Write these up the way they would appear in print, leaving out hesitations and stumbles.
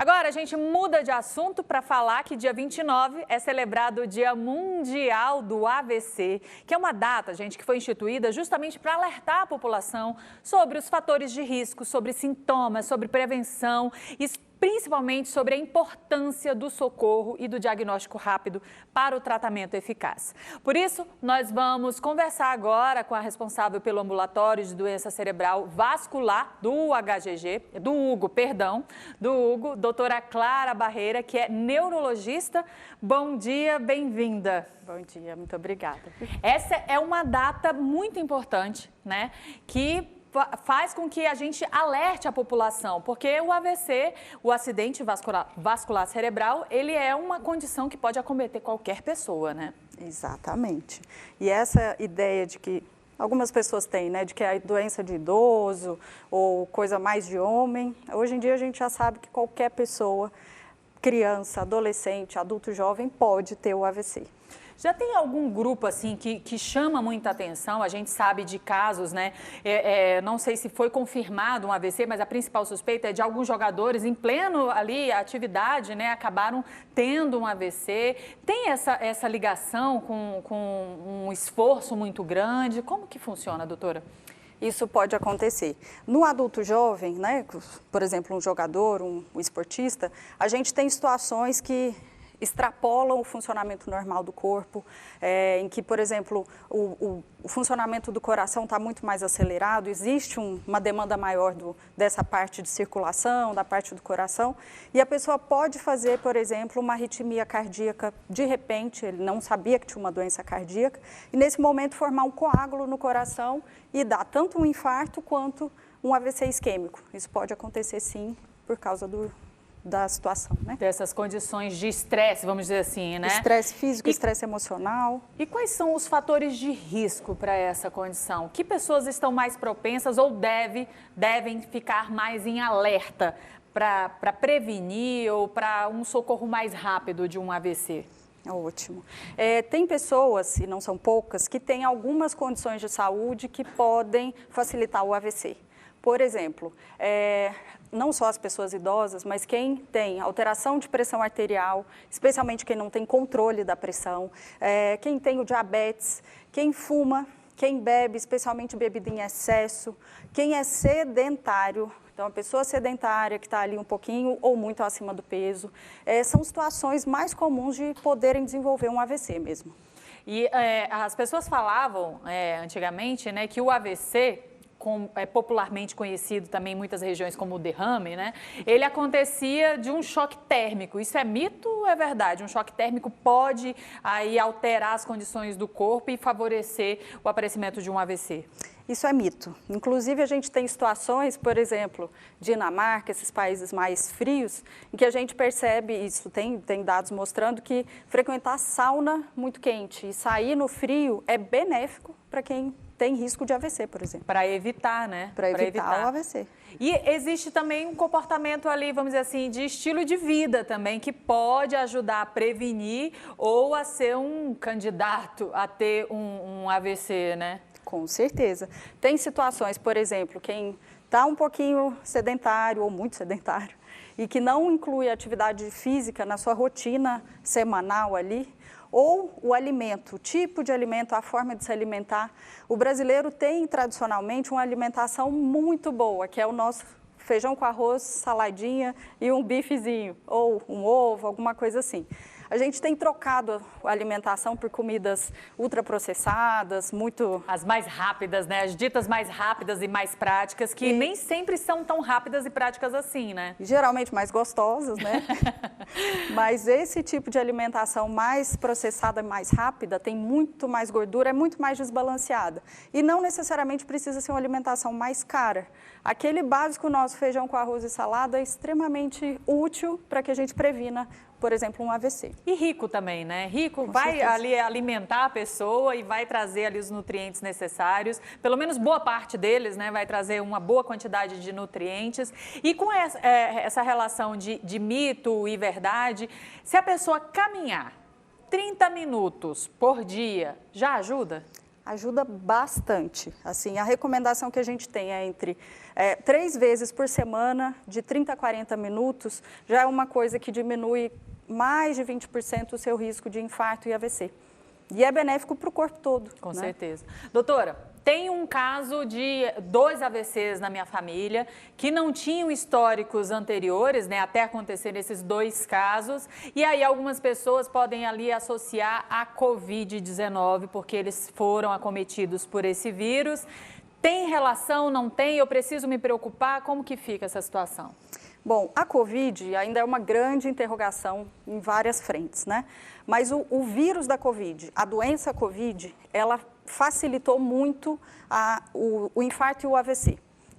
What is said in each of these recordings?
Agora a gente muda de assunto para falar que dia 29 é celebrado o Dia Mundial do AVC, que é uma data, gente, que foi instituída justamente para alertar a população sobre os fatores de risco, sobre sintomas, sobre prevenção e principalmente sobre a importância do socorro e do diagnóstico rápido para o tratamento eficaz. Por isso, nós vamos conversar agora com a responsável pelo ambulatório de doença cerebral vascular do Hugo, doutora Clara Barreira, que é neurologista. Bom dia, bem-vinda. Bom dia, muito obrigada. Essa é uma data muito importante, né, que faz com que a gente alerte a população, porque o AVC, o acidente vascular cerebral, ele é uma condição que pode acometer qualquer pessoa, né? Exatamente. E essa ideia de que algumas pessoas têm, né, de que é doença de idoso ou coisa mais de homem, hoje em dia a gente já sabe que qualquer pessoa, criança, adolescente, adulto jovem, pode ter o AVC. Já tem algum grupo assim que chama muita atenção? A gente sabe de casos, né? Não sei se foi confirmado um AVC, mas a principal suspeita é de alguns jogadores em pleno ali atividade, né? Acabaram tendo um AVC. Tem essa ligação com um esforço muito grande? Como que funciona, doutora? Isso pode acontecer. No adulto jovem, né? Por exemplo, um jogador, um esportista, a gente tem situações que extrapolam o funcionamento normal do corpo, em que, por exemplo, o funcionamento do coração está muito mais acelerado, existe uma demanda maior dessa parte de circulação, da parte do coração, e a pessoa pode fazer, por exemplo, uma arritmia cardíaca de repente, ele não sabia que tinha uma doença cardíaca, e nesse momento formar um coágulo no coração e dar tanto um infarto quanto um AVC isquêmico. Isso pode acontecer sim, por causa da situação, né? Dessas condições de estresse, vamos dizer assim, né? Estresse físico, estresse emocional. E quais são os fatores de risco para essa condição? Que pessoas estão mais propensas ou devem ficar mais em alerta para prevenir ou para um socorro mais rápido de um AVC? Ótimo. Tem pessoas, e não são poucas, que têm algumas condições de saúde que podem facilitar o AVC. Por exemplo, não só as pessoas idosas, mas quem tem alteração de pressão arterial, especialmente quem não tem controle da pressão, quem tem o diabetes, quem fuma, quem bebe, especialmente bebida em excesso, quem é sedentário. Então, a pessoa sedentária que está ali um pouquinho ou muito acima do peso, são situações mais comuns de poderem desenvolver um AVC mesmo. E as pessoas falavam antigamente, né, que o AVC, popularmente conhecido também em muitas regiões como o derrame, né? Ele acontecia de um choque térmico. Isso é mito ou é verdade? Um choque térmico pode aí alterar as condições do corpo e favorecer o aparecimento de um AVC? Isso é mito. Inclusive, a gente tem situações, por exemplo, Dinamarca, esses países mais frios, em que a gente percebe, isso tem dados mostrando que frequentar sauna muito quente e sair no frio é benéfico para quem tem risco de AVC, por exemplo. Para evitar, né? Para evitar o AVC. E existe também um comportamento ali, vamos dizer assim, de estilo de vida também, que pode ajudar a prevenir ou a ser um candidato a ter um AVC, né? Com certeza. Tem situações, por exemplo, quem está um pouquinho sedentário ou muito sedentário e que não inclui atividade física na sua rotina semanal ali, ou o alimento, o tipo de alimento, a forma de se alimentar. O brasileiro tem tradicionalmente uma alimentação muito boa, que é o nosso feijão com arroz, saladinha e um bifezinho, ou um ovo, alguma coisa assim. A gente tem trocado a alimentação por comidas ultraprocessadas, as mais rápidas, né? As ditas mais rápidas e mais práticas, que nem sempre são tão rápidas e práticas assim, né? Geralmente mais gostosas, né? Mas esse tipo de alimentação mais processada, mais rápida, tem muito mais gordura, é muito mais desbalanceada. E não necessariamente precisa ser uma alimentação mais cara. Aquele básico nosso, feijão com arroz e salada, é extremamente útil para que a gente previna, por exemplo, um AVC. E rico também, né? Rico Com vai certeza. ali alimentar a pessoa e vai trazer ali os nutrientes necessários, pelo menos boa parte deles, né? Vai trazer uma boa quantidade de nutrientes. E com essa relação de mito e verdade, se a pessoa caminhar 30 minutos por dia, já ajuda? Ajuda bastante. Assim, a recomendação que a gente tem é entre 3 vezes por semana, de 30 a 40 minutos, já é uma coisa que diminui mais de 20% o seu risco de infarto e AVC. E é benéfico para o corpo todo. Com né? certeza. Doutora, tem um caso de 2 AVCs na minha família que não tinham históricos anteriores, né, até acontecer esses 2 casos. E aí algumas pessoas podem ali associar a Covid-19 porque eles foram acometidos por esse vírus. Tem relação, não tem? Eu preciso me preocupar? Como que fica essa situação? Bom, a Covid ainda é uma grande interrogação em várias frentes, né? Mas o vírus da Covid, a doença Covid, ela facilitou muito o infarto e o AVC,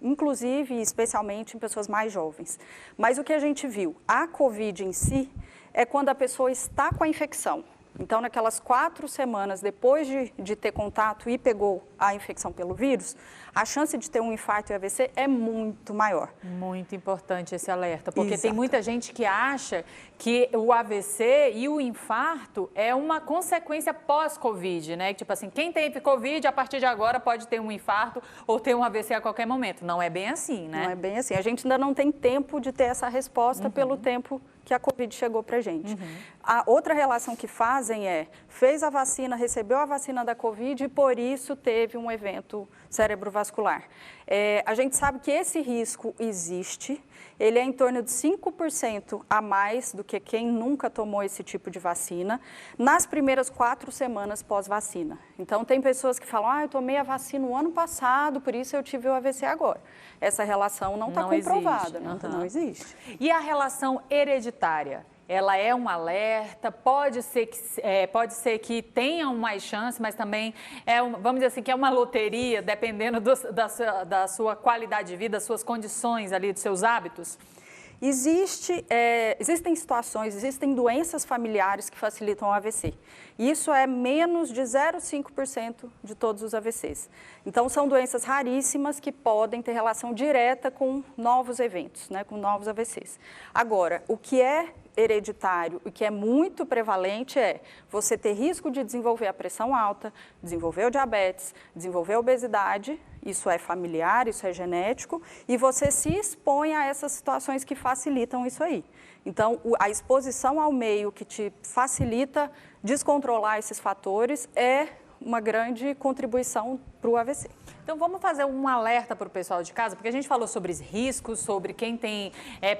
inclusive, especialmente em pessoas mais jovens. Mas o que a gente viu, a Covid em si, é quando a pessoa está com a infecção. Então, naquelas 4 semanas depois de ter contato e pegou a infecção pelo vírus, a chance de ter um infarto e AVC é muito maior. Muito importante esse alerta, porque Exato. tem muita gente que acha que o AVC e o infarto é uma consequência pós-Covid, né? Tipo assim, quem teve Covid, a partir de agora pode ter um infarto ou ter um AVC a qualquer momento. Não é bem assim, né? Não é bem assim. A gente ainda não tem tempo de ter essa resposta pelo tempo que a Covid chegou para a gente. A outra relação que fazem é, fez a vacina, recebeu a vacina da Covid e por isso teve um evento cerebrovascular. A gente sabe que esse risco existe, ele é em torno de 5% a mais do que quem nunca tomou esse tipo de vacina, nas primeiras 4 semanas pós-vacina. Então, tem pessoas que falam, eu tomei a vacina no ano passado, por isso eu tive o AVC agora. Essa relação não está comprovada, não existe. E a relação hereditária? Ela é um alerta, pode ser que tenha mais chance, mas também vamos dizer assim, que é uma loteria, dependendo da sua qualidade de vida, das suas condições ali, dos seus hábitos? Existem situações, existem doenças familiares que facilitam o AVC. Isso é menos de 0,5% de todos os AVCs. Então, são doenças raríssimas que podem ter relação direta com novos eventos, né, com novos AVCs. Agora, o que é hereditário e que é muito prevalente é você ter risco de desenvolver a pressão alta, desenvolver o diabetes, desenvolver a obesidade, isso é familiar, isso é genético, e você se expõe a essas situações que facilitam isso aí. Então, a exposição ao meio que te facilita descontrolar esses fatores é uma grande contribuição para o AVC. Então, vamos fazer um alerta para o pessoal de casa, porque a gente falou sobre riscos, sobre quem tem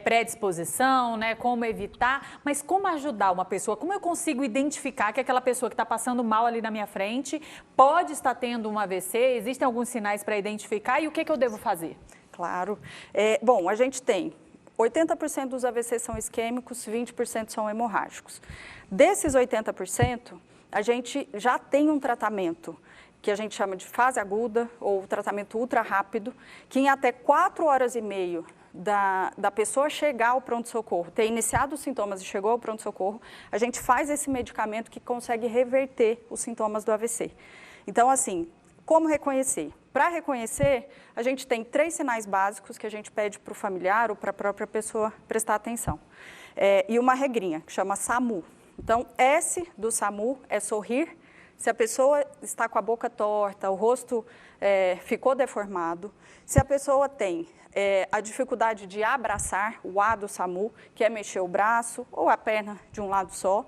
predisposição, né, como evitar, mas como ajudar uma pessoa? Como eu consigo identificar que aquela pessoa que está passando mal ali na minha frente pode estar tendo um AVC? Existem alguns sinais para identificar e o que eu devo fazer? Claro. Bom, a gente tem 80% dos AVCs são isquêmicos, 20% são hemorrágicos. Desses 80%, a gente já tem um tratamento que a gente chama de fase aguda ou tratamento ultra rápido, que em até 4 horas e meia da pessoa chegar ao pronto-socorro, ter iniciado os sintomas e chegou ao pronto-socorro, a gente faz esse medicamento que consegue reverter os sintomas do AVC. Então, assim, como reconhecer? Para reconhecer, a gente tem 3 sinais básicos que a gente pede para o familiar ou para a própria pessoa prestar atenção. E uma regrinha, que chama SAMU. Então, S do SAMU é sorrir. Se a pessoa está com a boca torta, o rosto ficou deformado, se a pessoa tem a dificuldade de abraçar, o A do SAMU, que é mexer o braço ou a perna de um lado só,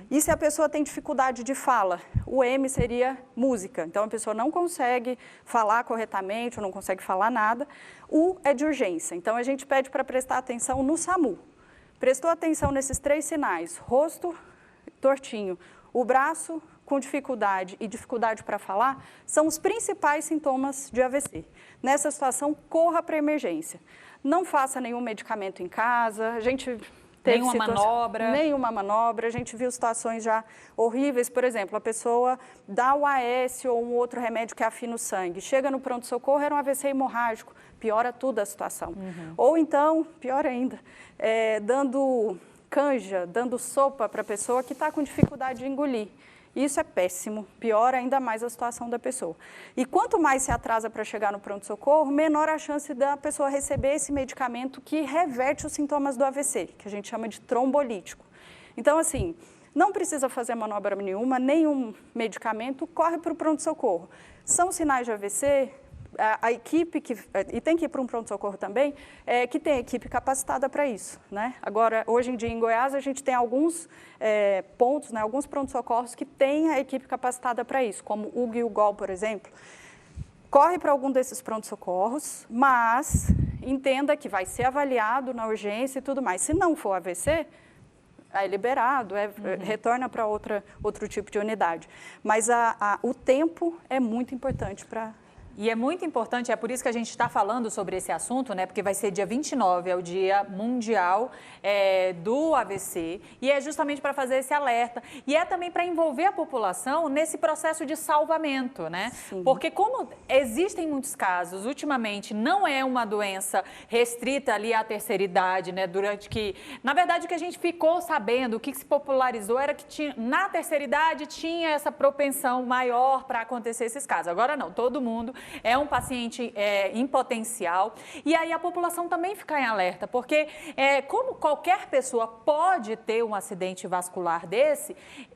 e se a pessoa tem dificuldade de fala, o M seria música, então a pessoa não consegue falar corretamente ou não consegue falar nada, U é de urgência, então a gente pede para prestar atenção no SAMU. Prestou atenção nesses 3 sinais, rosto tortinho, o braço com dificuldade e dificuldade para falar, são os principais sintomas de AVC. Nessa situação, corra para a emergência. Não faça nenhum medicamento em casa, a gente teve nenhuma manobra, a gente viu situações já horríveis, por exemplo, a pessoa dá o AS ou um outro remédio que afina o sangue, chega no pronto-socorro, era um AVC hemorrágico, piora tudo a situação. Ou então, pior ainda, dando canja, dando sopa para a pessoa que está com dificuldade de engolir. Isso é péssimo, piora ainda mais a situação da pessoa. E quanto mais se atrasa para chegar no pronto-socorro, menor a chance da pessoa receber esse medicamento que reverte os sintomas do AVC, que a gente chama de trombolítico. Então, assim, não precisa fazer manobra nenhuma, nenhum medicamento, corre para o pronto-socorro. São sinais de AVC, a equipe, e tem que ir para um pronto-socorro também, que tem equipe capacitada para isso, né? Agora, hoje em dia em Goiás, a gente tem alguns pontos, né, alguns pronto-socorros que têm a equipe capacitada para isso, como o Gilgol, por exemplo. Corre para algum desses pronto-socorros, mas entenda que vai ser avaliado na urgência e tudo mais. Se não for AVC, é liberado, retorna para outro tipo de unidade. Mas o tempo é muito importante para... E é muito importante, é por isso que a gente está falando sobre esse assunto, né? Porque vai ser dia 29, é o Dia Mundial do AVC, e é justamente para fazer esse alerta. E é também para envolver a população nesse processo de salvamento, né? Sim. Porque como existem muitos casos, ultimamente não é uma doença restrita ali à terceira idade, né? Na verdade, o que a gente ficou sabendo, o que se popularizou era que na terceira idade tinha essa propensão maior para acontecer esses casos. Agora não, todo mundo é um paciente em potencial, e aí a população também fica em alerta, porque como qualquer pessoa pode ter um acidente vascular desse,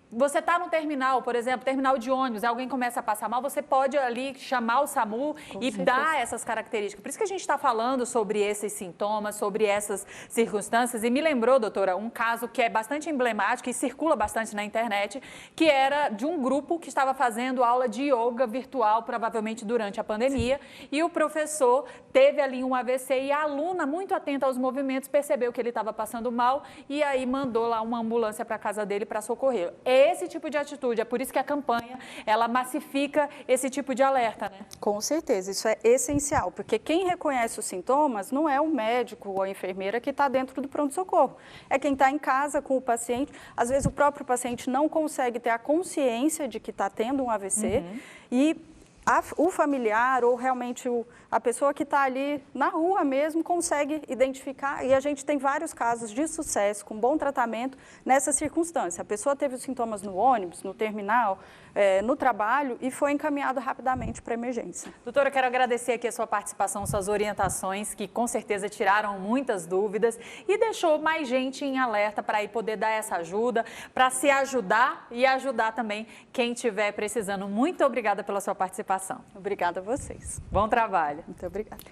você está no terminal, por exemplo, terminal de ônibus, alguém começa a passar mal, você pode ali chamar o SAMU e dar essas características. Por isso que a gente está falando sobre esses sintomas, sobre essas circunstâncias. E me lembrou, doutora, um caso que é bastante emblemático e circula bastante na internet, que era de um grupo que estava fazendo aula de yoga virtual, provavelmente durante a pandemia, e o professor teve ali um AVC e a aluna, muito atenta aos movimentos, percebeu que ele estava passando mal e aí mandou lá uma ambulância para a casa dele para socorrer. Esse tipo de atitude, é por isso que a campanha, ela massifica esse tipo de alerta, né? Com certeza, isso é essencial, porque quem reconhece os sintomas não é o médico ou a enfermeira que está dentro do pronto-socorro, é quem está em casa com o paciente. Às vezes o próprio paciente não consegue ter a consciência de que está tendo um AVC e o familiar ou realmente a pessoa que está ali na rua mesmo consegue identificar, e a gente tem vários casos de sucesso com bom tratamento nessa circunstância. A pessoa teve os sintomas no ônibus, no terminal, no trabalho e foi encaminhado rapidamente para a emergência. Doutora, eu quero agradecer aqui a sua participação, suas orientações, que com certeza tiraram muitas dúvidas e deixou mais gente em alerta para aí poder dar essa ajuda, para se ajudar e ajudar também quem estiver precisando. Muito obrigada pela sua participação. Obrigada a vocês. Bom trabalho. Muito obrigada.